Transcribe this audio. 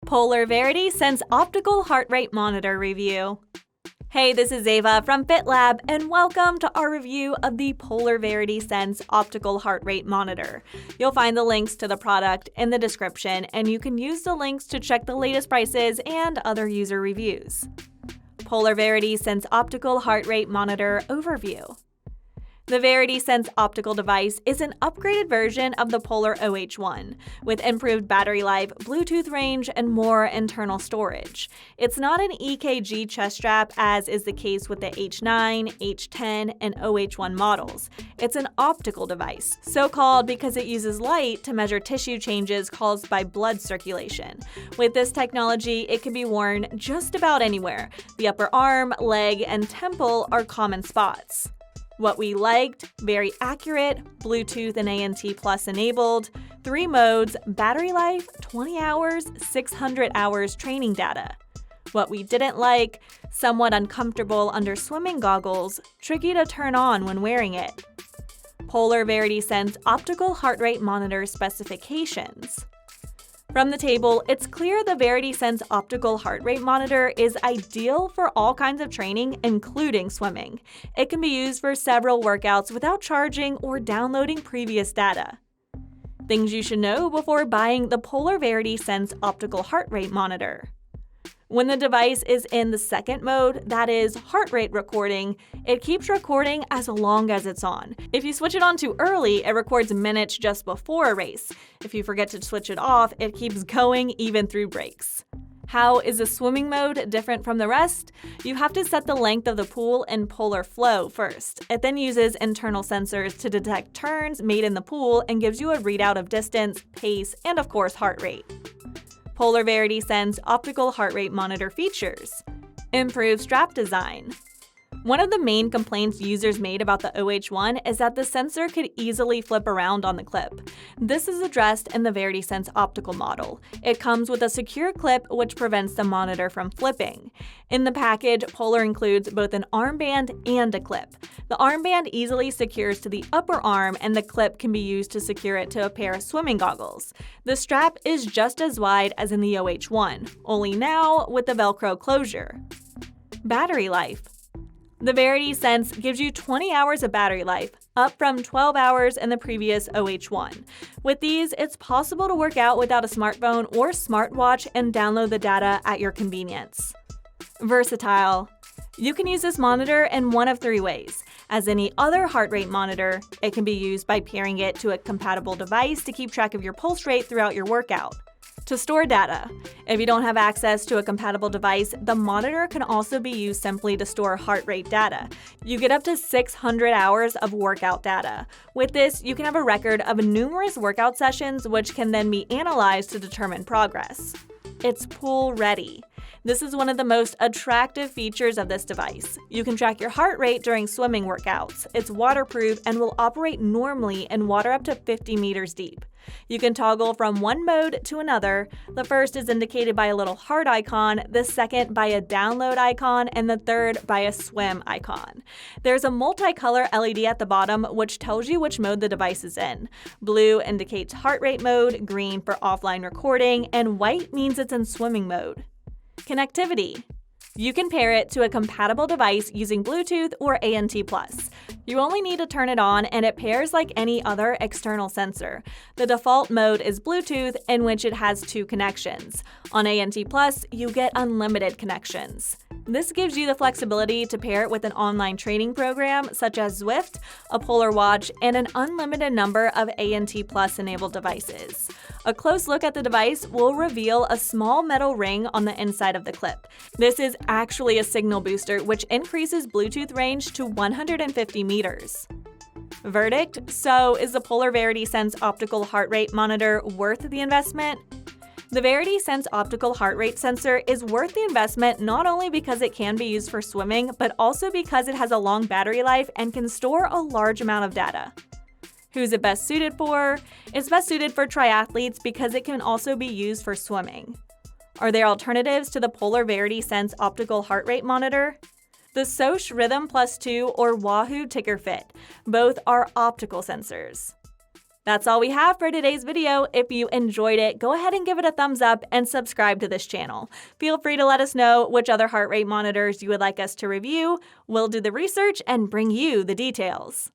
Polar Verity Sense Optical Heart Rate Monitor Review. Hey, this is Ava from FitLab, and welcome to our review of the Polar Verity Sense Optical Heart Rate Monitor. You'll find the links to the product in the description, and you can use the links to check the latest prices and other user reviews. Polar Verity Sense Optical Heart Rate Monitor Overview. The Verity Sense Optical device is an upgraded version of the Polar OH1, with improved battery life, Bluetooth range, and more internal storage. It's not an EKG chest strap, as is the case with the H9, H10, and OH1 models. It's an optical device, so called because it uses light to measure tissue changes caused by blood circulation. With this technology, it can be worn just about anywhere. The upper arm, leg, and temple are common spots. What we liked: very accurate, Bluetooth and ANT+ enabled, 3 modes, battery life, 20 hours, 600 hours training data. What we didn't like: somewhat uncomfortable under swimming goggles, tricky to turn on when wearing it. Polar Verity Sense Optical Heart Rate Monitor Specifications. From the table, it's clear the Verity Sense Optical Heart Rate Monitor is ideal for all kinds of training, including swimming. It can be used for several workouts without charging or downloading previous data. Things you should know before buying the Polar Verity Sense Optical Heart Rate Monitor. When the device is in the second mode, that is heart rate recording, it keeps recording as long as it's on. If you switch it on too early, it records minutes just before a race. If you forget to switch it off, it keeps going even through breaks. How is the swimming mode different from the rest? You have to set the length of the pool in polar flow first. It then uses internal sensors to detect turns made in the pool and gives you a readout of distance, pace, and of course heart rate. Polar Verity Sense Optical Heart Rate Monitor features. Improved strap design. One of the main complaints users made about the OH1 is that the sensor could easily flip around on the clip. This is addressed in the Verity Sense Optical model. It comes with a secure clip which prevents the monitor from flipping. In the package, Polar includes both an armband and a clip. The armband easily secures to the upper arm, and the clip can be used to secure it to a pair of swimming goggles. The strap is just as wide as in the OH1, only now with the Velcro closure. Battery life. The Verity Sense gives you 20 hours of battery life, up from 12 hours in the previous OH1. With these, it's possible to work out without a smartphone or smartwatch and download the data at your convenience. Versatile. You can use this monitor in one of 3 ways. As any other heart rate monitor, it can be used by pairing it to a compatible device to keep track of your pulse rate throughout your workout. To store data. If you don't have access to a compatible device, the monitor can also be used simply to store heart rate data. You get up to 600 hours of workout data. With this, you can have a record of numerous workout sessions, which can then be analyzed to determine progress. It's pool ready. This is one of the most attractive features of this device. You can track your heart rate during swimming workouts. It's waterproof and will operate normally in water up to 50 meters deep. You can toggle from one mode to another. The first is indicated by a little heart icon, the second by a download icon, and the third by a swim icon. There's a multicolor LED at the bottom which tells you which mode the device is in. Blue indicates heart rate mode, green for offline recording, and white means it's in swimming mode. Connectivity. You can pair it to a compatible device using Bluetooth or ANT+. You only need to turn it on and it pairs like any other external sensor. The default mode is Bluetooth, in which it has 2 connections. On ANT+, you get unlimited connections. This gives you the flexibility to pair it with an online training program such as Zwift, a Polar watch, and an unlimited number of ANT+ enabled devices. A close look at the device will reveal a small metal ring on the inside of the clip. This is actually a signal booster which increases Bluetooth range to 150 meters. Verdict: so is the Polar Verity Sense Optical Heart Rate Monitor worth the investment? The Verity Sense Optical Heart Rate Sensor is worth the investment not only because it can be used for swimming, but also because it has a long battery life and can store a large amount of data. Who's it best suited for? It's best suited for triathletes because it can also be used for swimming. Are there alternatives to the Polar Verity Sense Optical Heart Rate Monitor? The Soch Rhythm Plus 2 or Wahoo Ticker Fit. Both are optical sensors. That's all we have for today's video. If you enjoyed it, go ahead and give it a thumbs up and subscribe to this channel. Feel free to let us know which other heart rate monitors you would like us to review. We'll do the research and bring you the details.